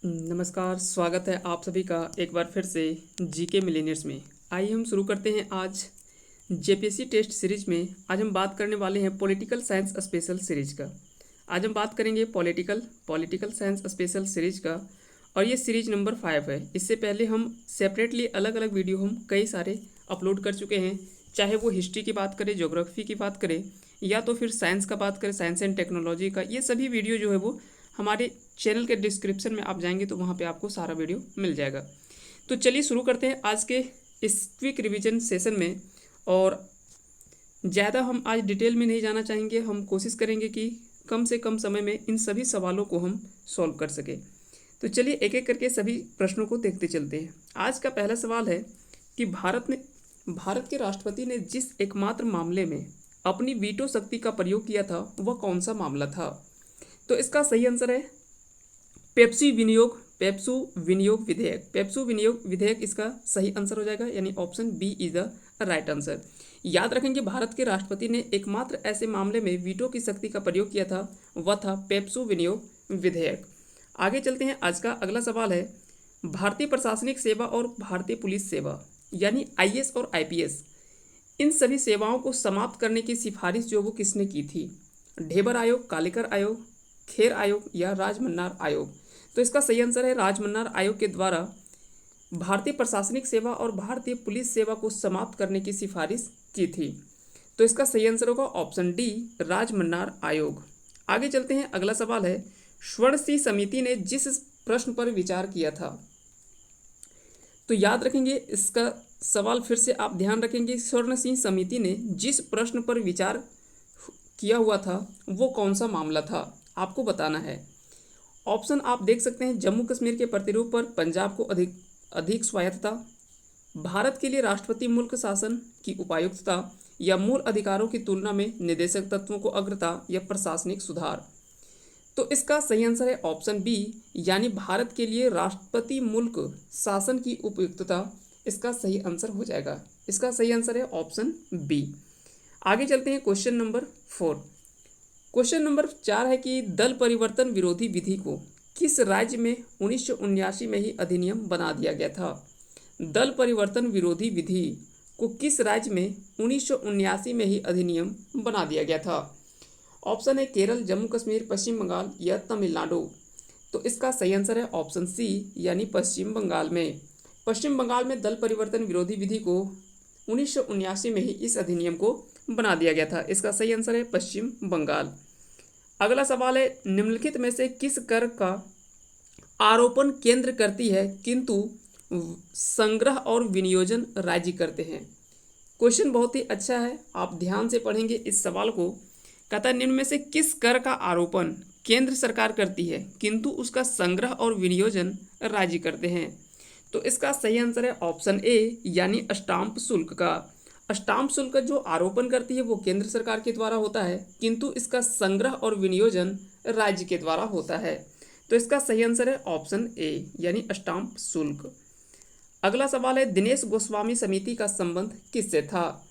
नमस्कार, स्वागत है आप सभी का एक बार फिर से जीके मिलेनियर्स में। आइए हम शुरू करते हैं आज जेपीएससी टेस्ट सीरीज में। आज हम बात करने वाले हैं पॉलिटिकल साइंस स्पेशल सीरीज का। आज हम बात करेंगे पॉलिटिकल साइंस स्पेशल सीरीज का, और ये सीरीज नंबर 5 है। इससे पहले हम सेपरेटली अलग अलग वीडियो हम कई सारे अपलोड कर चुके हैं, चाहे वो हिस्ट्री की बात करें, ज्योग्राफी की बात करें, या तो फिर साइंस का बात करें, साइंस एंड टेक्नोलॉजी का। ये सभी वीडियो जो है वो हमारे चैनल के डिस्क्रिप्शन में आप जाएंगे तो वहाँ पे आपको सारा वीडियो मिल जाएगा। तो चलिए शुरू करते हैं आज के इस क्विक रिवीजन सेशन में। और ज़्यादा हम आज डिटेल में नहीं जाना चाहेंगे, हम कोशिश करेंगे कि कम से कम समय में इन सभी सवालों को हम सॉल्व कर सकें। तो चलिए एक एक करके सभी प्रश्नों को देखते चलते हैं। आज का पहला सवाल है कि भारत के राष्ट्रपति ने जिस एकमात्र मामले में अपनी वीटो शक्ति का प्रयोग किया था वह कौन सा मामला था? तो इसका सही आंसर है पेप्सू विनियोग विधेयक। पेप्सू विनियोग विधेयक इसका सही आंसर हो जाएगा, यानी option B is the right answer. याद रखेंगे, भारत के राष्ट्रपति ने एकमात्र ऐसे मामले में वीटो की शक्ति का प्रयोग किया था, वह था पेप्सू विनियोग विधेयक। आगे चलते हैं। आज का अगला सवाल है भारतीय प्रशासनिक सेवा और भारतीय पुलिस सेवा यानी आईएएस और आईपीएस, इन सभी सेवाओं को समाप्त करने की सिफारिश जो वो किसने की थी? ढेबर आयोग, कालेकर आयोग, खेर आयोग या राजमन्नार आयोग? तो इसका सही आंसर है राजमन्नार आयोग के द्वारा भारतीय प्रशासनिक सेवा और भारतीय पुलिस सेवा को समाप्त करने की सिफारिश की थी। तो इसका सही आंसर होगा ऑप्शन डी, राजमन्नार आयोग। आगे चलते हैं। अगला सवाल है स्वर्ण सिंह समिति ने जिस प्रश्न पर विचार किया था। तो याद रखेंगे, इसका सवाल फिर से आप ध्यान रखेंगे, स्वर्ण सिंह समिति ने जिस प्रश्न पर विचार किया हुआ था वो कौन सा मामला था, आपको बताना है। ऑप्शन आप देख सकते हैं, जम्मू कश्मीर के प्रतिरूप पर पंजाब को अधिक स्वायत्तता, भारत के लिए राष्ट्रपति मुल्क शासन की उपायुक्तता, या मूल अधिकारों की तुलना में निदेशक तत्वों को अग्रता, या प्रशासनिक सुधार? तो इसका सही आंसर है ऑप्शन बी, यानी भारत के लिए राष्ट्रपति मुल्क शासन की उपयुक्तता इसका सही आंसर हो जाएगा। इसका सही आंसर है ऑप्शन बी। आगे चलते हैं क्वेश्चन नंबर 4। क्वेश्चन नंबर 4 है कि दल परिवर्तन विरोधी विधि को किस राज्य में 1979 में ही अधिनियम बना दिया गया था? दल परिवर्तन विरोधी विधि को किस राज्य में 1979 में ही अधिनियम बना दिया गया था? ऑप्शन है केरल, जम्मू कश्मीर, पश्चिम बंगाल या तमिलनाडु? तो इसका सही आंसर है ऑप्शन सी, यानी पश्चिम बंगाल में। पश्चिम बंगाल में दल परिवर्तन विरोधी विधि को 1979 में ही इस अधिनियम को बना दिया गया था। इसका सही आंसर है पश्चिम बंगाल। अगला सवाल है निम्नलिखित में से किस कर का आरोपण केंद्र करती है किंतु संग्रह और विनियोजन राज्य करते हैं? क्वेश्चन बहुत ही अच्छा है, आप ध्यान से पढ़ेंगे इस सवाल को। कहता है निम्न में से किस कर का आरोपण केंद्र सरकार करती है किंतु उसका संग्रह और विनियोजन राज्य करते हैं? तो इसका सही आंसर है ऑप्शन ए, यानी स्टाम्प शुल्क का। स्टाम्प शुल्क जो आरोपण करती है वो केंद्र सरकार के द्वारा होता है, किंतु इसका संग्रह और विनियोजन राज्य के द्वारा होता है। तो इसका सही आंसर है ऑप्शन ए, यानी स्टाम्प शुल्क। अगला सवाल है दिनेश गोस्वामी समिति का संबंध किससे था?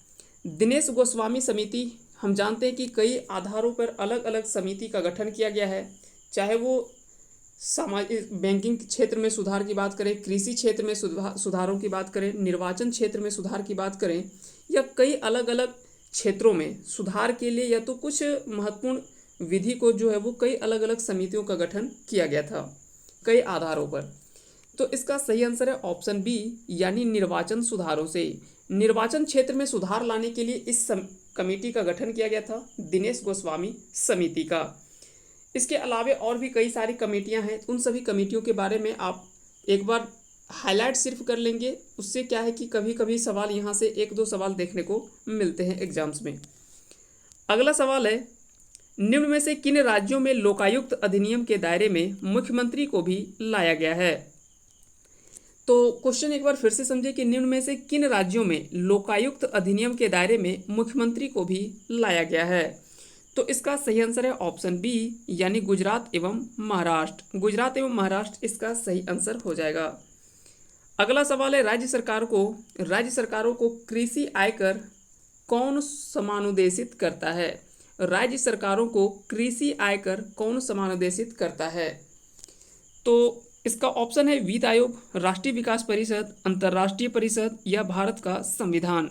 दिनेश गोस्वामी समिति, हम जानते हैं कि कई आधारों पर अलग अलग समिति का गठन किया गया है, चाहे वो सामाजिक बैंकिंग क्षेत्र में सुधार की बात करें, कृषि क्षेत्र में सुधारों की बात करें, निर्वाचन क्षेत्र में सुधार की बात करें, या कई अलग अलग क्षेत्रों में सुधार के लिए या तो कुछ महत्वपूर्ण विधि को जो है वो कई अलग अलग समितियों का गठन किया गया था कई आधारों पर। तो इसका सही आंसर है ऑप्शन बी, यानी निर्वाचन सुधारों से। निर्वाचन क्षेत्र में सुधार लाने के लिए इस कमेटी का गठन किया गया था, दिनेश गोस्वामी समिति का। इसके अलावा और भी कई सारी कमेटियां हैं, उन सभी कमेटियों के बारे में आप एक बार हाईलाइट सिर्फ कर लेंगे, उससे क्या है कि कभी कभी सवाल यहाँ से 1-2 सवाल देखने को मिलते हैं एग्जाम्स में। अगला सवाल है निम्न में से किन राज्यों में लोकायुक्त अधिनियम के दायरे में मुख्यमंत्री को भी लाया गया है? तो क्वेश्चन एक बार फिर से समझे कि निम्न में से किन राज्यों में लोकायुक्त अधिनियम के दायरे में मुख्यमंत्री को भी लाया गया है? तो इसका सही आंसर है ऑप्शन बी, यानी गुजरात एवं महाराष्ट्र। गुजरात एवं महाराष्ट्र इसका सही आंसर हो जाएगा। अगला सवाल है राज्य सरकारों को कृषि आयकर कौन समानुदेशित करता है? राज्य सरकारों को कृषि आयकर कौन समानुदेशित करता है? तो इसका ऑप्शन है वित्त आयोग, राष्ट्रीय विकास परिषद, अंतर्राष्ट्रीय परिषद या भारत का संविधान।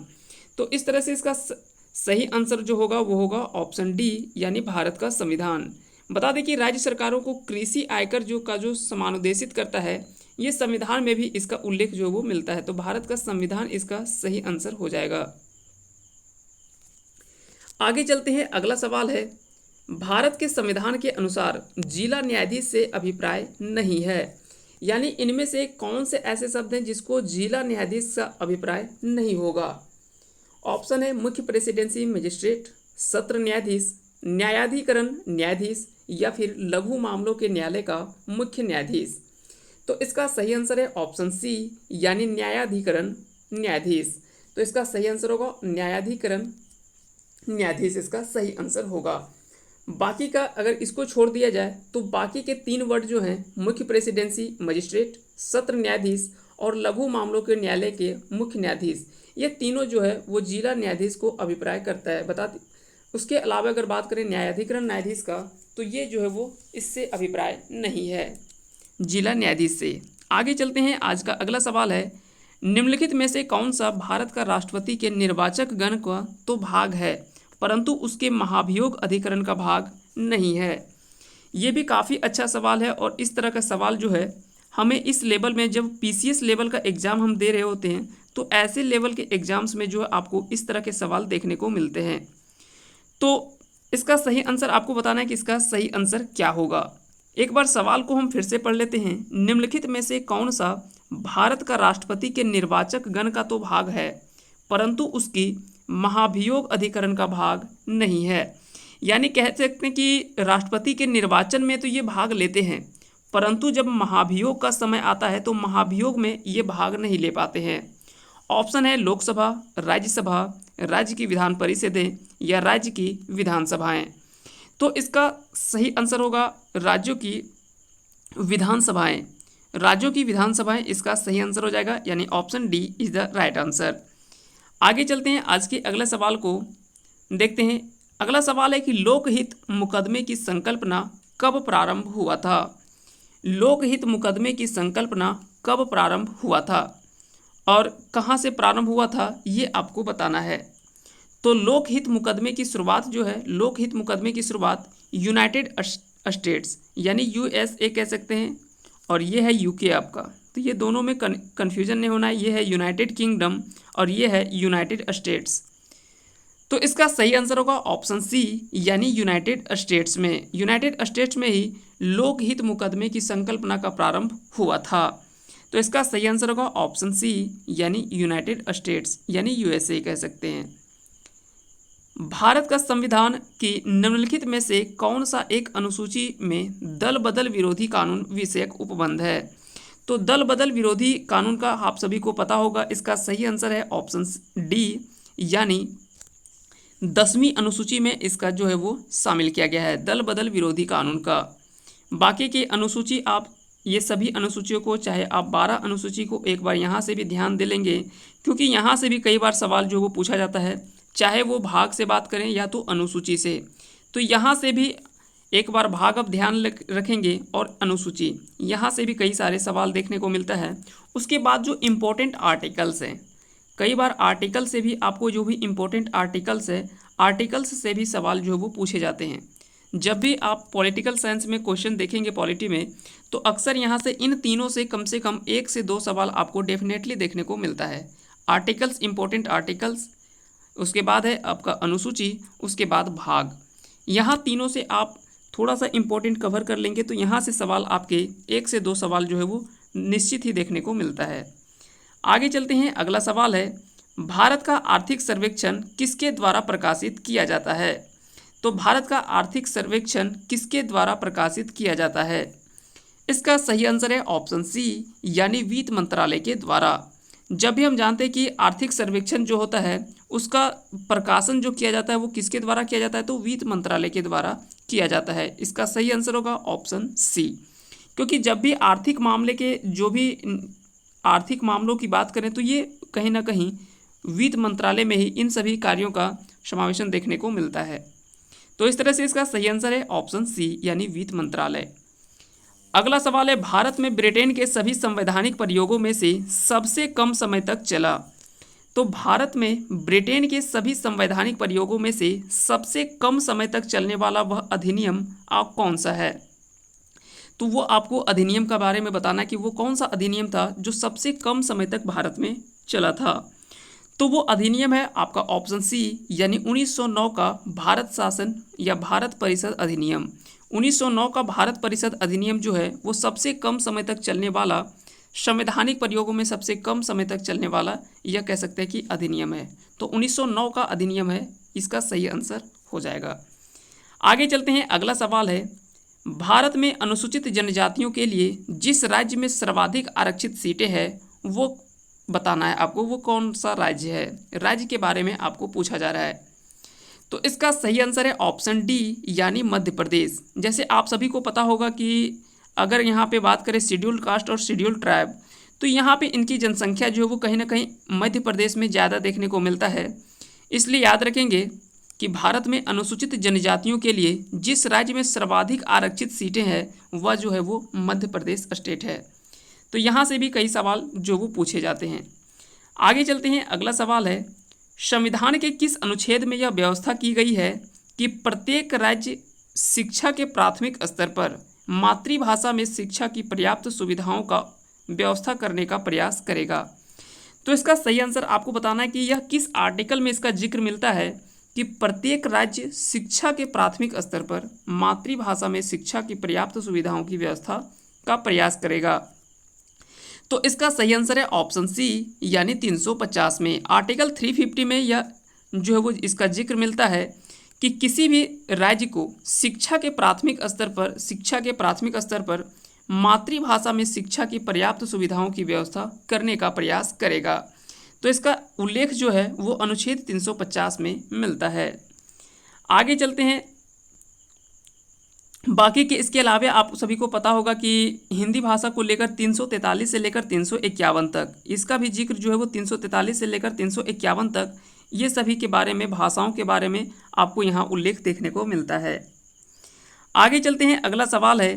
तो इस तरह से इसका सही आंसर जो होगा वो होगा ऑप्शन डी यानी भारत का संविधान। बता दें कि राज्य सरकारों को कृषि आयकर जो समानुदेशित करता है, ये संविधान में भी इसका उल्लेख जो वो मिलता है। तो भारत का संविधान इसका सही आंसर हो जाएगा। आगे चलते हैं, अगला सवाल है, भारत के संविधान के अनुसार जिला न्यायाधीश से अभिप्राय नहीं है, यानी इनमें से कौन से ऐसे शब्द हैं जिसको जिला न्यायाधीश का अभिप्राय नहीं होगा। ऑप्शन है मुख्य प्रेसिडेंसी मजिस्ट्रेट, सत्र न्यायाधीश, न्यायाधिकरण न्यायाधीश या फिर लघु मामलों के न्यायालय का मुख्य न्यायाधीश। तो इसका सही आंसर है ऑप्शन सी यानी न्यायाधिकरण न्यायाधीश। तो इसका सही आंसर होगा न्यायाधिकरण न्यायाधीश, इसका सही आंसर होगा। बाकी का अगर इसको छोड़ दिया जाए तो बाकी के 3 वर्ड जो हैं, मुख्य प्रेसिडेंसी मजिस्ट्रेट, सत्र न्यायाधीश और लघु मामलों के न्यायालय के मुख्य न्यायाधीश, ये तीनों जो है वो जिला न्यायाधीश को अभिप्राय करता है। उसके अलावा अगर बात करें न्यायाधिकरण न्यायाधीश का, तो ये जो है वो इससे अभिप्राय नहीं है जिला न्यायाधीश से। आगे चलते हैं, आज का अगला सवाल है, निम्नलिखित में से कौन सा भारत का राष्ट्रपति के निर्वाचक गण का तो भाग है परंतु उसके महाभियोग अधिकरण का भाग नहीं है। ये भी काफ़ी अच्छा सवाल है और इस तरह का सवाल जो है हमें इस लेवल में, जब पीसीएस लेवल का एग्ज़ाम हम दे रहे होते हैं तो ऐसे लेवल के एग्ज़ाम्स में जो है आपको इस तरह के सवाल देखने को मिलते हैं। तो इसका सही आंसर आपको बताना है कि इसका सही आंसर क्या होगा। एक बार सवाल को हम फिर से पढ़ लेते हैं, निम्नलिखित में से कौन सा भारत का राष्ट्रपति के निर्वाचक गण का तो भाग है परंतु उसकी महाभियोग अधिकरण का भाग नहीं है। यानी कह सकते हैं कि राष्ट्रपति के निर्वाचन में तो ये भाग लेते हैं परंतु जब महाभियोग का समय आता है तो महाभियोग में ये भाग नहीं ले पाते हैं। ऑप्शन है लोकसभा, राज्यसभा, राज्य की विधान परिषदें या राज्य की विधानसभाएं। तो इसका सही आंसर होगा राज्यों की विधानसभाएं। राज्यों की विधानसभाएं इसका सही आंसर हो जाएगा, यानी option D is the right answer. आगे चलते हैं, आज के अगले सवाल को देखते हैं। अगला सवाल है कि लोकहित मुकदमे की संकल्पना कब प्रारंभ हुआ था। लोकहित मुकदमे की संकल्पना कब प्रारंभ हुआ था और कहाँ से प्रारंभ हुआ था ये आपको बताना है। तो लोकहित मुकदमे की शुरुआत जो है, लोकहित मुकदमे की शुरुआत यूनाइटेड स्टेट्स यानी यूएसए कह सकते हैं और ये है यूके आपका। तो ये दोनों में कन्फ्यूजन नहीं होना है, ये है यूनाइटेड किंगडम और ये है यूनाइटेड स्टेट्स। तो इसका सही आंसर होगा ऑप्शन सी यानी यूनाइटेड स्टेट्स में। यूनाइटेड स्टेट्स में ही लोकहित मुकदमे की संकल्पना का प्रारंभ हुआ था। तो इसका सही आंसर होगा ऑप्शन सी यानी यूनाइटेड स्टेट्स यानी यूएसए कह सकते हैं। भारत का संविधान की निम्नलिखित में से कौन सा एक अनुसूची में दल बदल विरोधी कानून विषयक उपबंध है। तो दल बदल विरोधी कानून का आप सभी को पता होगा, इसका सही आंसर है ऑप्शन डी यानी 10वीं अनुसूची में इसका जो है वो शामिल किया गया है दल बदल विरोधी कानून का। बाकी की अनुसूची आप ये सभी अनुसूचियों को, चाहे आप 12 अनुसूची को एक बार यहाँ से भी ध्यान दे लेंगे क्योंकि यहाँ से भी कई बार सवाल जो वो पूछा जाता है, चाहे वो भाग से बात करें या तो अनुसूची से। तो यहाँ से भी एक बार भाग अब ध्यान रखेंगे और अनुसूची, यहाँ से भी कई सारे सवाल देखने को मिलता है। उसके बाद जो इम्पोर्टेंट आर्टिकल्स हैं, कई बार आर्टिकल से भी आपको जो भी इम्पोर्टेंट आर्टिकल्स है, आर्टिकल्स से भी सवाल जो है वो पूछे जाते हैं। जब भी आप पॉलिटिकल साइंस में क्वेश्चन देखेंगे पॉलिटी में, तो अक्सर यहाँ से इन तीनों से कम 1 से 2 सवाल आपको डेफिनेटली देखने को मिलता है। आर्टिकल्स, इम्पोर्टेंट आर्टिकल्स, उसके बाद है आपका अनुसूची, उसके बाद भाग। यहाँ तीनों से आप थोड़ा सा इम्पोर्टेंट कवर कर लेंगे तो यहाँ से सवाल आपके 1 से 2 सवाल जो है वो निश्चित ही देखने को मिलता है। आगे चलते हैं, अगला सवाल है भारत का आर्थिक सर्वेक्षण किसके द्वारा प्रकाशित किया जाता है। तो भारत का आर्थिक सर्वेक्षण किसके द्वारा प्रकाशित किया जाता है। इसका सही आंसर है ऑप्शन सी यानी वित्त मंत्रालय के द्वारा। जब भी हम जानते हैं कि आर्थिक सर्वेक्षण जो होता है उसका प्रकाशन जो किया जाता है वो किसके द्वारा किया जाता है, तो वित्त मंत्रालय के द्वारा किया जाता है। इसका सही आंसर होगा ऑप्शन सी, क्योंकि जब भी आर्थिक मामले के जो भी आर्थिक मामलों की बात करें तो ये कहीं ना कहीं वित्त मंत्रालय में ही इन सभी कार्यों का समावेशन देखने को मिलता है। तो इस तरह से इसका सही आंसर है ऑप्शन सी यानी वित्त मंत्रालय। अगला सवाल है, भारत में ब्रिटेन के सभी संवैधानिक प्रयोगों में से सबसे कम समय तक चला। तो भारत में ब्रिटेन के सभी संवैधानिक प्रयोगों में से सबसे कम समय तक चलने वाला वह अधिनियम आप कौन सा है? तो वो आपको अधिनियम के बारे में बताना कि वो कौन सा अधिनियम था जो सबसे कम समय तक भारत में चला था। तो वो अधिनियम है आपका ऑप्शन सी, यानी 1909 का भारत शासन या भारत परिषद अधिनियम। 1909 का भारत परिषद अधिनियम जो है वो सबसे कम समय तक चलने वाला, संवैधानिक प्रयोगों में सबसे कम समय तक चलने वाला यह कह सकते हैं कि अधिनियम है। तो 1909 का अधिनियम है, इसका सही आंसर हो जाएगा। आगे चलते हैं, अगला सवाल है, भारत में अनुसूचित जनजातियों के लिए जिस राज्य में सर्वाधिक आरक्षित सीटें हैं वो बताना है आपको, वो कौन सा राज्य है। राज्य के बारे में आपको पूछा जा रहा है। तो इसका सही आंसर है ऑप्शन डी, यानी मध्य प्रदेश। जैसे आप सभी को पता होगा कि अगर यहाँ पे बात करें शेड्यूल्ड कास्ट और शेड्यूल्ड ट्राइब, तो यहाँ पे इनकी जनसंख्या जो है वो कहीं ना कहीं मध्य प्रदेश में ज़्यादा देखने को मिलता है। इसलिए याद रखेंगे कि भारत में अनुसूचित जनजातियों के लिए जिस राज्य में सर्वाधिक आरक्षित सीटें हैं वह जो है वो मध्य प्रदेश स्टेट है। तो यहाँ से भी कई सवाल जो वो पूछे जाते हैं। आगे चलते हैं, अगला सवाल है, संविधान के किस अनुच्छेद में यह व्यवस्था की गई है कि प्रत्येक राज्य शिक्षा के प्राथमिक स्तर पर मातृभाषा में शिक्षा की पर्याप्त सुविधाओं का व्यवस्था करने का प्रयास करेगा? तो इसका सही आंसर आपको बताना है कि यह किस आर्टिकल में इसका जिक्र मिलता है कि प्रत्येक राज्य शिक्षा के प्राथमिक स्तर पर मातृभाषा में शिक्षा की पर्याप्त सुविधाओं की व्यवस्था का प्रयास करेगा। तो इसका सही आंसर है ऑप्शन सी, यानी 350 में। आर्टिकल 350 में यह जो है वो इसका जिक्र मिलता है कि किसी भी राज्य को शिक्षा के प्राथमिक स्तर पर मातृभाषा में शिक्षा की पर्याप्त सुविधाओं की व्यवस्था करने का प्रयास करेगा। तो इसका उल्लेख जो है वो अनुच्छेद 350 में मिलता है। आगे चलते हैं, बाकी के इसके अलावा आप सभी को पता होगा कि हिंदी भाषा को लेकर 343 से लेकर 351 तक, इसका भी जिक्र जो है वो 343 से लेकर 351 तक, ये सभी के बारे में, भाषाओं के बारे में आपको यहाँ उल्लेख देखने को मिलता है। आगे चलते हैं, अगला सवाल है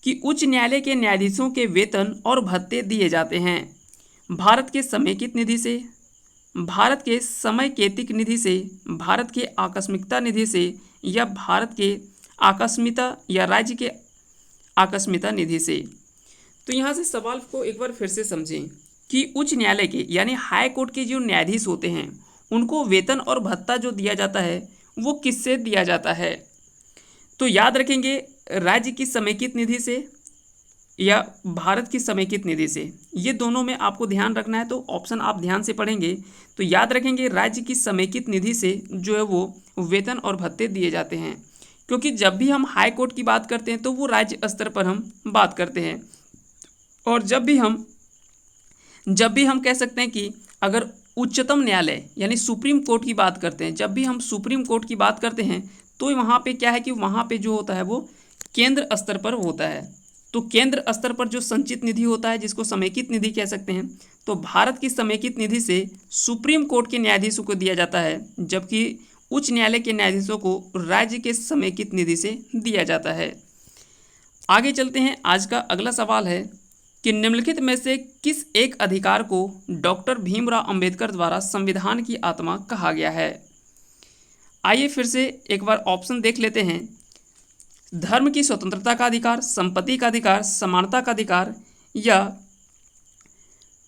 कि उच्च न्यायालय के न्यायाधीशों के वेतन और भत्ते दिए जाते हैं भारत के समेकित निधि से, भारत के समयकेतिक निधि से, भारत के आकस्मिकता निधि से, या भारत के आकस्मिकता या राज्य के आकस्मिकता निधि से। तो यहाँ से सवाल को एक बार फिर से समझें कि उच्च न्यायालय के यानी हाई कोर्ट के जो न्यायाधीश होते हैं उनको वेतन और भत्ता जो दिया जाता है वो किससे दिया जाता है? तो याद रखेंगे, राज्य की समेकित निधि से या भारत की समेकित निधि से, ये दोनों में आपको ध्यान रखना है। तो ऑप्शन आप ध्यान से पढ़ेंगे तो याद रखेंगे राज्य की समेकित निधि से जो है वो वेतन और भत्ते दिए जाते हैं, क्योंकि जब भी हम हाई कोर्ट की बात करते हैं तो वो राज्य स्तर पर हम बात करते हैं, और जब भी हम कह सकते हैं कि अगर उच्चतम न्यायालय यानी सुप्रीम कोर्ट की बात करते हैं, जब भी हम सुप्रीम कोर्ट की बात करते हैं तो वहाँ पे क्या है कि वहाँ पे जो होता है वो केंद्र स्तर पर होता है। तो केंद्र स्तर पर जो संचित निधि होता है जिसको समेकित निधि कह सकते हैं, तो भारत की समेकित निधि से सुप्रीम कोर्ट के न्यायाधीशों को दिया जाता है, जबकि उच्च न्यायालय के न्यायाधीशों को राज्य के समेकित निधि से दिया जाता है। आगे चलते हैं, आज का अगला सवाल है कि निम्नलिखित में से किस एक अधिकार को डॉक्टर भीमराव अंबेडकर द्वारा संविधान की आत्मा कहा गया है? आइए फिर से एक बार ऑप्शन देख लेते हैं। धर्म की स्वतंत्रता का अधिकार, संपत्ति का अधिकार, समानता का अधिकार,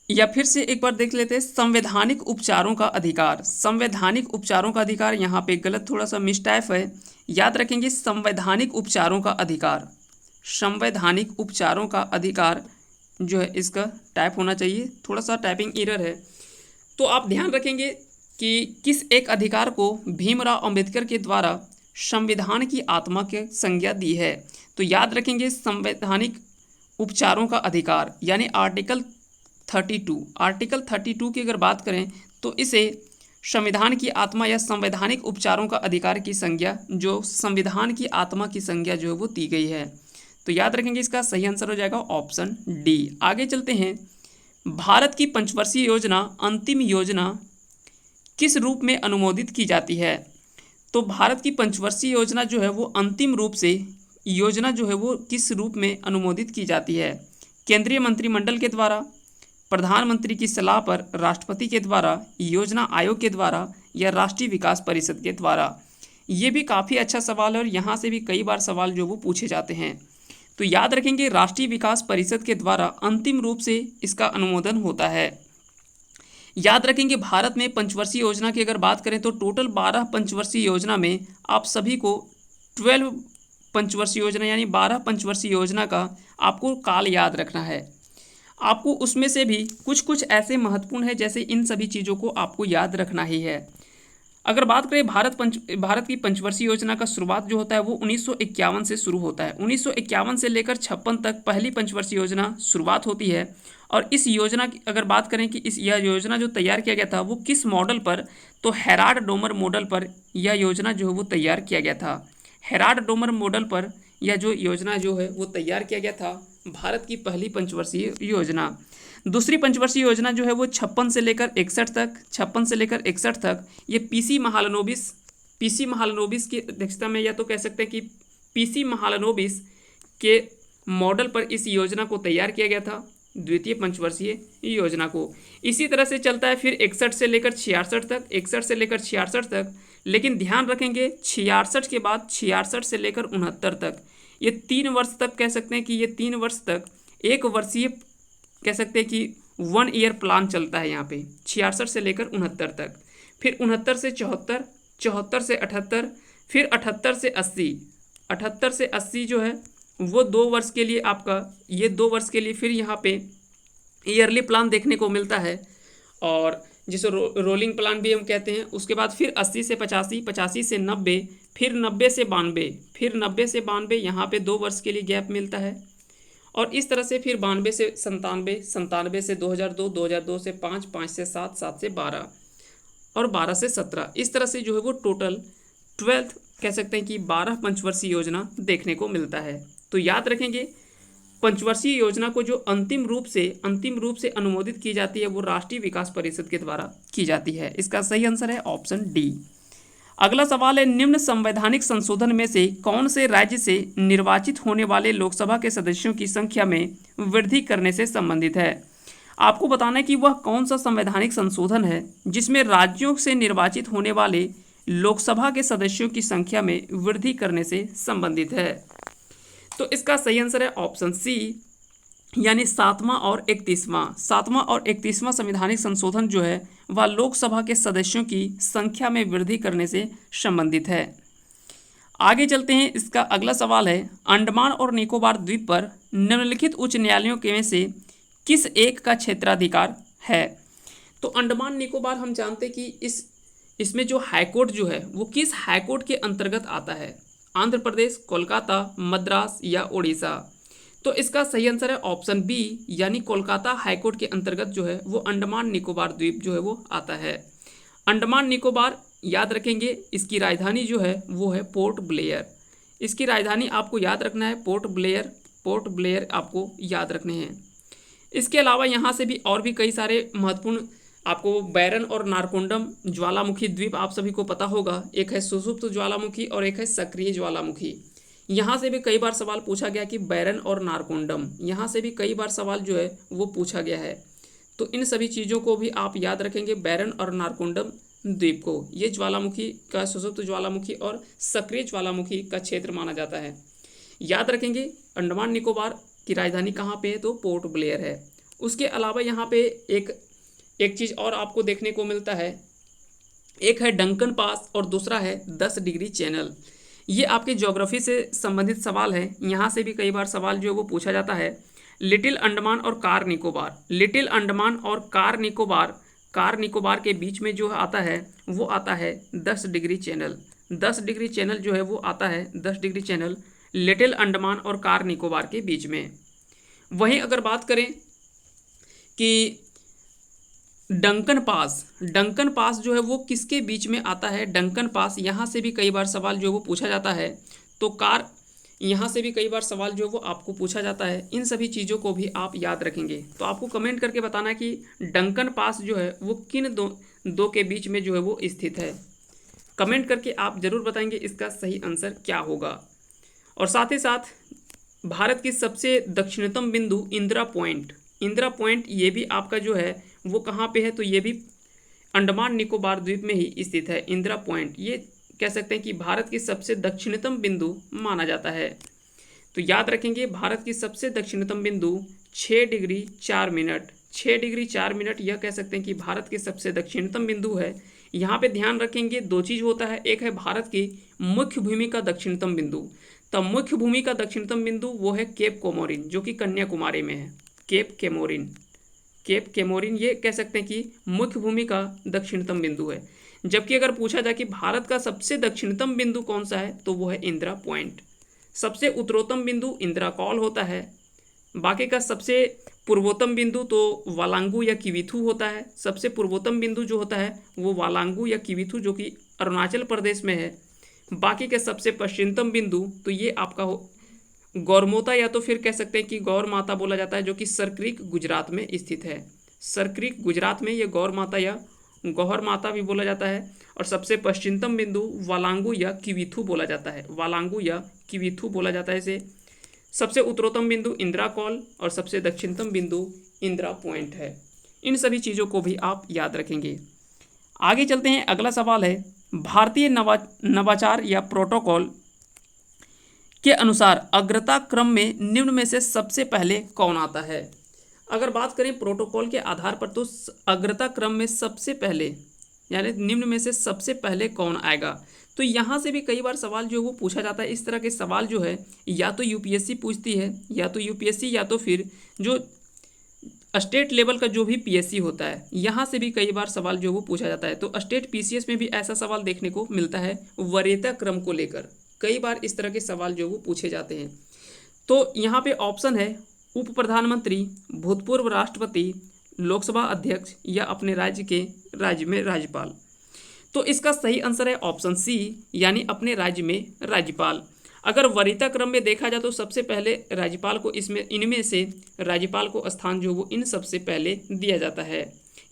या फिर से एक बार देख लेते हैं संवैधानिक उपचारों का अधिकार। संवैधानिक उपचारों का अधिकार, यहाँ पे गलत थोड़ा सा मिसटाइप है, याद रखेंगे संवैधानिक उपचारों का अधिकार। संवैधानिक उपचारों का अधिकार जो है इसका टाइप होना चाहिए, थोड़ा सा टाइपिंग एरर है। तो आप ध्यान रखेंगे कि किस एक अधिकार को भीमराव अंबेडकर के द्वारा संविधान की आत्मा के संज्ञा दी है। तो याद रखेंगे संवैधानिक उपचारों का अधिकार यानी आर्टिकल 32। आर्टिकल 32 की अगर बात करें तो इसे संविधान की आत्मा या संवैधानिक उपचारों का अधिकार की संज्ञा, जो संविधान की आत्मा की संज्ञा जो है वो दी गई है। तो याद रखेंगे इसका सही आंसर हो जाएगा ऑप्शन डी। आगे चलते हैं, भारत की पंचवर्षीय योजना अंतिम योजना किस रूप में अनुमोदित की जाती है? तो भारत की पंचवर्षीय योजना जो है वो अंतिम रूप से योजना जो है वो किस रूप में अनुमोदित की जाती है? केंद्रीय मंत्रिमंडल के द्वारा, प्रधानमंत्री की सलाह पर, राष्ट्रपति के द्वारा, योजना आयोग के द्वारा या राष्ट्रीय विकास परिषद के द्वारा? ये भी काफ़ी अच्छा सवाल है और यहाँ से भी कई बार सवाल जो वो पूछे जाते हैं। तो याद रखेंगे राष्ट्रीय विकास परिषद के द्वारा अंतिम रूप से इसका अनुमोदन होता है। याद रखेंगे भारत में पंचवर्षीय योजना की अगर बात करें तो टोटल 12 पंचवर्षीय योजना में आप सभी को 12 पंचवर्षीय योजना यानी 12 पंचवर्षीय योजना का आपको काल याद रखना है। आपको उसमें से भी कुछ कुछ ऐसे महत्वपूर्ण है जैसे इन सभी चीज़ों को आपको याद रखना ही है। अगर बात करें भारत की पंचवर्षीय योजना का शुरुआत जो होता है वो 1951 से शुरू होता है। 1951 से लेकर 56 तक पहली पंचवर्षीय योजना शुरुआत होती है। और इस योजना की अगर बात करें कि यह योजना जो तैयार किया गया था वो किस मॉडल पर, तो हेराल्ड डोमर मॉडल पर यह योजना जो है वो तैयार किया गया था। हेराल्ड डोमर मॉडल पर यह जो योजना जो है वो तैयार किया गया था, भारत की पहली पंचवर्षीय योजना। दूसरी पंचवर्षीय योजना जो है वो 56 से लेकर 61 तक ये पीसी महालनोबिस की अध्यक्षता में, या तो कह सकते हैं कि पीसी महालनोबिस के मॉडल पर इस योजना को तैयार किया गया था, द्वितीय पंचवर्षीय योजना को। इसी तरह से चलता है फिर 61 से लेकर 66 तक, लेकिन ध्यान रखेंगे 66 के बाद 66 से लेकर 69 तक, ये 3 वर्ष तक कह सकते हैं कि ये 3 वर्ष तक एक वर्षीय कह सकते हैं कि 1 ईयर प्लान चलता है यहाँ पे 66 से लेकर 69 तक। फिर 69 से 74, 74 से 78, फिर 78 से 80, 78 से 80 जो है वो 2 वर्ष के लिए आपका, ये 2 वर्ष के लिए फिर यहाँ पे ईयरली प्लान देखने को मिलता है, और जिसे रोलिंग प्लान भी हम कहते हैं। उसके बाद फिर 80 से 85, 85 से 90, फिर 90 से 92, फिर 90 से 92 यहाँ पे 2 वर्ष के लिए गैप मिलता है। और इस तरह से फिर 92 से 97, 97 से 2002, 2002 से 5, 5 से 7, 7 से 12 और 12 से 17, इस तरह से जो है वो टोटल 12 कह सकते हैं कि 12 पंचवर्षीय योजना देखने को मिलता है। तो याद रखेंगे पंचवर्षीय योजना को जो अंतिम रूप से अनुमोदित की जाती है वो राष्ट्रीय विकास परिषद के द्वारा की जाती है। इसका सही आंसर है ऑप्शन डी। अगला सवाल है, निम्न संवैधानिक संशोधन में से कौन से राज्य से निर्वाचित होने वाले लोकसभा के सदस्यों की संख्या में वृद्धि करने से संबंधित है? आपको बताना है कि वह कौन सा संवैधानिक संशोधन है जिसमें राज्यों से निर्वाचित होने वाले लोकसभा के सदस्यों की संख्या में वृद्धि करने से संबंधित है। तो इसका सही आंसर है ऑप्शन सी, यानी 7वां और 31वां संवैधानिक संशोधन जो है वह लोकसभा के सदस्यों की संख्या में वृद्धि करने से संबंधित है। आगे चलते हैं, इसका अगला सवाल है, अंडमान और निकोबार द्वीप पर निम्नलिखित उच्च न्यायालयों के में से किस एक का क्षेत्राधिकार है? तो अंडमान निकोबार हम जानते हैं कि इसमें जो हाईकोर्ट जो है वो किस हाईकोर्ट के अंतर्गत आता है? आंध्र प्रदेश, कोलकाता, मद्रास या उड़ीसा? तो इसका सही आंसर है ऑप्शन बी, यानी कोलकाता हाईकोर्ट के अंतर्गत जो है वो अंडमान निकोबार द्वीप जो है वो आता है। अंडमान निकोबार याद रखेंगे इसकी राजधानी जो है वो है पोर्ट ब्लेयर। इसकी राजधानी आपको याद रखना है पोर्ट ब्लेयर आपको याद रखने हैं। इसके अलावा यहाँ से भी और भी कई सारे महत्वपूर्ण आपको बैरन और नारकोंडम ज्वालामुखी द्वीप आप सभी को पता होगा, एक है सुषुप्त ज्वालामुखी और एक है सक्रिय ज्वालामुखी। यहाँ से भी कई बार सवाल पूछा गया कि बैरन और नारकोंडम, यहाँ से भी कई बार सवाल जो है वो पूछा गया है। तो इन सभी चीज़ों को भी आप याद रखेंगे, बैरन और नारकोंडम द्वीप को, ये ज्वालामुखी का सुषुप्त ज्वालामुखी और सक्रिय ज्वालामुखी का क्षेत्र माना जाता है। याद रखेंगे अंडमान निकोबार की राजधानी कहाँ पे है? तो पोर्ट ब्लेयर है। उसके अलावा यहाँ पे एक चीज़ और आपको देखने को मिलता है, एक है डंकन पास और दूसरा है 10 डिग्री चैनल। ये आपके ज्योग्राफी से संबंधित सवाल है, यहाँ से भी कई बार सवाल जो है वो पूछा जाता है। लिटिल अंडमान और कार निकोबार, लिटिल अंडमान और कार निकोबार के बीच में जो आता है वो आता है 10 डिग्री चैनल। 10 डिग्री चैनल जो है वो आता है 10 डिग्री चैनल लिटिल अंडमान और कार निकोबार के बीच में। वहीं अगर बात करें कि डंकन पास जो है वो किसके बीच में आता है? डंकन पास, यहाँ से भी कई बार सवाल जो है वो पूछा जाता है। तो यहाँ से भी कई बार सवाल जो है वो आपको पूछा जाता है। इन सभी चीज़ों को भी आप याद रखेंगे। तो आपको कमेंट करके बताना है कि डंकन पास जो है वो किन दो के बीच में जो है वो स्थित है। कमेंट करके आप ज़रूर बताएंगे इसका सही आंसर क्या होगा। और साथ ही साथ भारत की सबसे दक्षिणतम बिंदु इंदिरा पॉइंट ये भी आपका जो है वो कहाँ पे है, तो ये भी अंडमान निकोबार द्वीप में ही स्थित है। इंदिरा पॉइंट ये कह सकते हैं कि भारत की सबसे दक्षिणतम बिंदु माना जाता है। तो याद रखेंगे भारत की सबसे दक्षिणतम बिंदु 6 डिग्री 4 मिनट, 6 डिग्री 4 मिनट यह कह सकते हैं कि भारत की सबसे दक्षिणतम बिंदु है। यहाँ पे ध्यान रखेंगे दो चीज़ होता है, एक है भारत की मुख्य भूमि का दक्षिणतम बिंदु, तब मुख्य भूमि का दक्षिणतम बिंदु वो है केप कोमोरिन जो कि कन्याकुमारी में है। केप केमोरिन ये कह सकते हैं कि मुख्य भूमि का दक्षिणतम बिंदु है। जबकि अगर पूछा जाए कि भारत का सबसे दक्षिणतम बिंदु कौन सा है, तो वो है इंदिरा पॉइंट। सबसे उत्तरोत्तम बिंदु इंदिरा कॉल होता है। बाकी का सबसे पूर्वोत्तम बिंदु तो वालांगू या किविथु होता है। सबसे पूर्वोत्तम बिंदु जो होता है वो वालांगू या किविथु जो कि अरुणाचल प्रदेश में है। बाकी के सबसे पश्चिमतम बिंदु तो ये आपका गौरमोता या तो फिर कह सकते हैं कि गौर माता बोला जाता है, जो कि सरक्रीक गुजरात में स्थित है। सरक्रीक गुजरात में ये गौर माता या गौहर माता भी बोला जाता है। और सबसे पश्चिमतम बिंदु वालांगू या किविथु बोला जाता है, वालांगू या किविथु बोला जाता है इसे। सबसे उत्तरोत्तम बिंदु इंदिरा कॉल और सबसे दक्षिणतम बिंदु इंदिरा पॉइंट है। इन सभी चीज़ों को भी आप याद रखेंगे। आगे चलते हैं, अगला सवाल है भारतीय नवाचार या प्रोटोकॉल के अनुसार अग्रता क्रम में निम्न में से सबसे पहले कौन आता है। अगर बात करें प्रोटोकॉल के आधार पर तो अग्रता क्रम में सबसे पहले यानी निम्न में से सबसे पहले कौन आएगा, तो यहाँ से भी कई बार सवाल जो है वो पूछा जाता है। इस तरह के सवाल जो है या तो यूपीएससी पूछती है, या तो फिर जो स्टेट लेवल का जो भी पीएससी होता है, यहाँ से भी कई बार सवाल जो वो पूछा जाता है। तो स्टेट पीसीएस में भी ऐसा सवाल देखने को मिलता है वरीयता क्रम को लेकर, कई बार इस तरह के सवाल जो वो पूछे जाते हैं। तो यहाँ पे ऑप्शन है उप प्रधानमंत्री, भूतपूर्व राष्ट्रपति, लोकसभा अध्यक्ष या अपने राज्य में राज्यपाल। तो इसका सही आंसर है ऑप्शन सी, यानी अपने राज्य में राज्यपाल। अगर वरीयता क्रम में देखा जाए तो सबसे पहले राज्यपाल को इनमें से राज्यपाल को स्थान जो वो इन सबसे पहले दिया जाता है।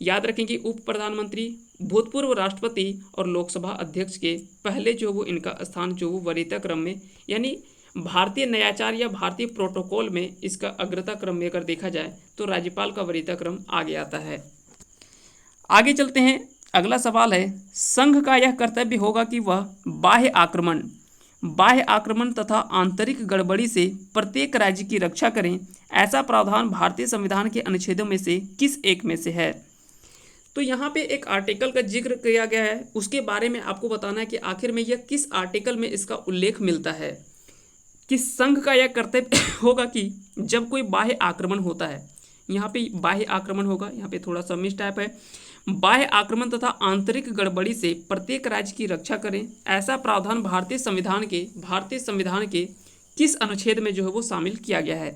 याद रखेंगे उप प्रधानमंत्री, भूतपूर्व राष्ट्रपति और लोकसभा अध्यक्ष के पहले जो वो इनका स्थान जो वो वरीयता क्रम में, यानी भारतीय नयाचार या भारतीय प्रोटोकॉल में इसका अग्रता क्रम में अगर देखा जाए तो राज्यपाल का वरीयता क्रम आगे आता है। आगे चलते हैं, अगला सवाल है संघ का यह कर्तव्य होगा कि वह बाह्य आक्रमण तथा आंतरिक गड़बड़ी से प्रत्येक राज्य की रक्षा करें, ऐसा प्रावधान भारतीय संविधान के अनुच्छेदों में से किस एक में से है। तो यहाँ पे एक आर्टिकल का जिक्र किया गया है, उसके बारे में आपको बताना है कि आखिर में यह किस आर्टिकल में इसका उल्लेख मिलता है कि संघ का यह कर्तव्य होगा कि जब कोई बाह्य आक्रमण होता है, यहाँ पे बाह्य आक्रमण होगा, यहाँ पे थोड़ा सा मिस टाइप है, बाह्य आक्रमण तथा आंतरिक गड़बड़ी से प्रत्येक राज्य की रक्षा करें, ऐसा प्रावधान भारतीय संविधान के किस अनुच्छेद में जो है वो शामिल किया गया है।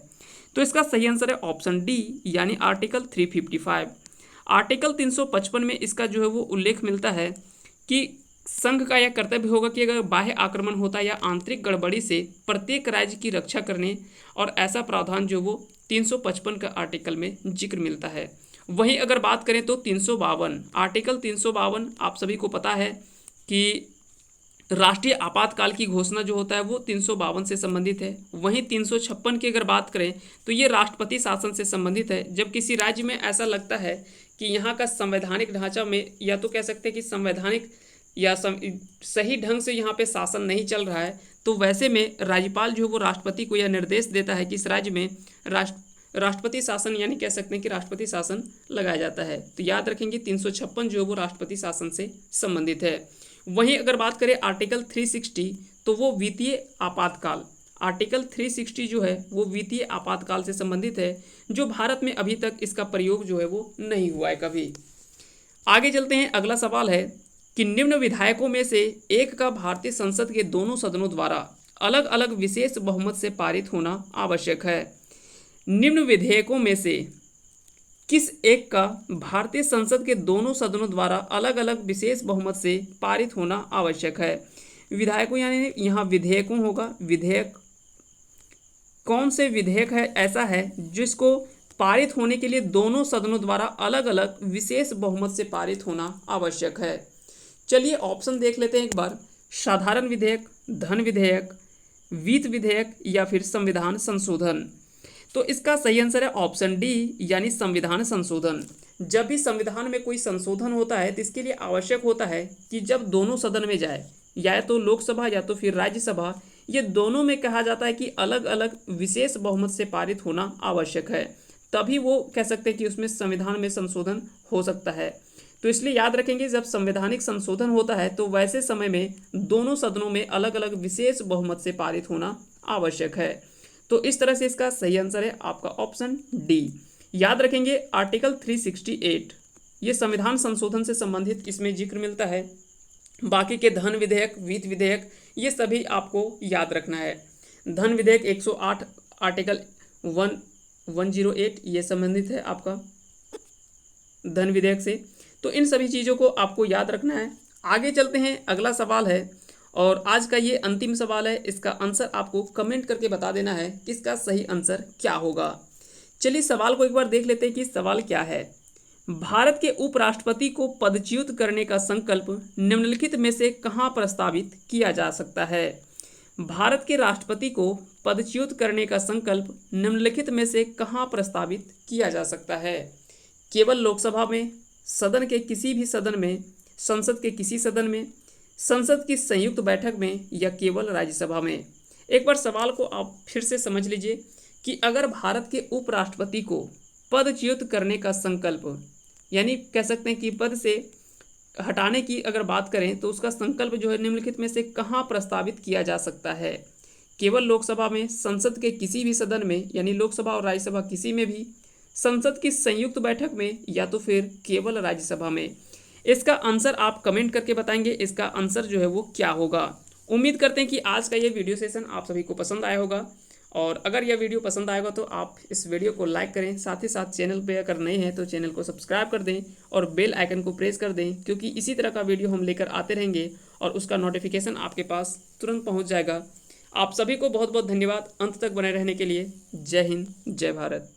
तो इसका सही आंसर है ऑप्शन डी, यानी आर्टिकल 355। आर्टिकल 355 में इसका जो है वो उल्लेख मिलता है कि संघ का यह कर्तव्य होगा कि अगर बाह्य आक्रमण होता है या आंतरिक गड़बड़ी से प्रत्येक राज्य की रक्षा करने, और ऐसा प्रावधान जो वो 355 का आर्टिकल में जिक्र मिलता है। वहीं अगर बात करें तो 352, आर्टिकल 352 आप सभी को पता है कि राष्ट्रीय आपातकाल की घोषणा जो होता है वो 352 से संबंधित है। वहीं 356 की अगर बात करें तो ये राष्ट्रपति शासन से संबंधित है। जब किसी राज्य में ऐसा लगता है कि यहाँ का संवैधानिक ढांचा में या तो कह सकते हैं कि संवैधानिक या सही ढंग से यहाँ पे शासन नहीं चल रहा है, तो वैसे में राज्यपाल जो वो राष्ट्रपति को यह निर्देश देता है कि इस राज्य में राष्ट्रपति शासन, यानी कह सकते हैं कि राष्ट्रपति शासन लगाया जाता है। तो याद रखेंगे 356 जो है वो राष्ट्रपति शासन से संबंधित है। वहीं अगर बात करें आर्टिकल 360 तो वो वित्तीय आपातकाल, आर्टिकल 360 जो है वो वित्तीय आपातकाल से संबंधित है, जो भारत में अभी तक इसका प्रयोग जो है वो नहीं हुआ है कभी। आगे चलते हैं, अगला सवाल है कि निम्न विधायकों में से एक का भारतीय संसद के दोनों सदनों द्वारा अलग अलग विशेष बहुमत से पारित होना आवश्यक है। निम्न विधेयकों में से किस एक का भारतीय संसद के दोनों सदनों द्वारा अलग अलग विशेष बहुमत से पारित होना आवश्यक है। विधायकों यानी यहाँ विधेयकों होगा, विधेयक कौन से विधेयक है ऐसा है जिसको पारित होने के लिए दोनों सदनों द्वारा अलग अलग विशेष बहुमत से पारित होना आवश्यक है। चलिए ऑप्शन देख लेते हैं एक बार। साधारण विधेयक, धन विधेयक, वित्त विधेयक या फिर संविधान संशोधन। तो इसका सही आंसर है ऑप्शन डी, यानी संविधान संशोधन। जब भी संविधान में कोई संशोधन होता है तो इसके लिए आवश्यक होता है कि जब दोनों सदन में जाए, या तो लोकसभा या तो फिर राज्यसभा, ये दोनों में कहा जाता है कि अलग अलग विशेष बहुमत से पारित होना आवश्यक है, तभी वो कह सकते हैं कि उसमें संविधान में संशोधन हो सकता है। तो इसलिए याद रखेंगे, जब संवैधानिक संशोधन होता है तो वैसे समय में दोनों सदनों में अलग अलग विशेष बहुमत से पारित होना आवश्यक है। तो इस तरह से इसका सही आंसर है आपका ऑप्शन डी। याद रखेंगे आर्टिकल 368 ये संविधान संशोधन से संबंधित इसमें जिक्र मिलता है। बाकी के धन विधेयक, वित्त विधेयक, ये सभी आपको याद रखना है। धन विधेयक 108 आर्टिकल 108 ये संबंधित है आपका धन विधेयक से। तो इन सभी चीज़ों को आपको याद रखना है। आगे चलते हैं, अगला सवाल है और आज का ये अंतिम सवाल है। इसका आंसर आपको कमेंट करके बता देना है कि इसका सही आंसर क्या होगा। चलिए सवाल को एक बार देख लेते हैं कि सवाल क्या है। भारत के उपराष्ट्रपति को पदच्युत करने का संकल्प निम्नलिखित में से कहाँ प्रस्तावित किया जा सकता है? भारत के राष्ट्रपति को पदच्युत करने का संकल्प निम्नलिखित में से कहाँ प्रस्तावित किया जा सकता है? केवल लोकसभा में, सदन के किसी भी सदन में, संसद के किसी सदन में, संसद की संयुक्त बैठक में, या केवल राज्यसभा में? एक बार सवाल को आप फिर से समझ लीजिए कि अगर भारत के उपराष्ट्रपति को पदच्युत करने का संकल्प, यानी कह सकते हैं कि पद से हटाने की अगर बात करें तो उसका संकल्प जो है निम्नलिखित में से कहाँ प्रस्तावित किया जा सकता है? केवल लोकसभा में, संसद के किसी भी सदन में यानी लोकसभा और राज्यसभा किसी में भी, संसद की संयुक्त बैठक में, या तो फिर केवल राज्यसभा में? इसका आंसर आप कमेंट करके बताएंगे इसका आंसर जो है वो क्या होगा। उम्मीद करते हैं कि आज का ये वीडियो सेशन आप सभी को पसंद आया होगा, और अगर यह वीडियो पसंद आएगा तो आप इस वीडियो को लाइक करें, साथ ही साथ चैनल पे अगर नए हैं तो चैनल को सब्सक्राइब कर दें और बेल आइकन को प्रेस कर दें, क्योंकि इसी तरह का वीडियो हम लेकर आते रहेंगे और उसका नोटिफिकेशन आपके पास तुरंत पहुंच जाएगा। आप सभी को बहुत बहुत धन्यवाद अंत तक बने रहने के लिए। जय हिंद, जय भारत।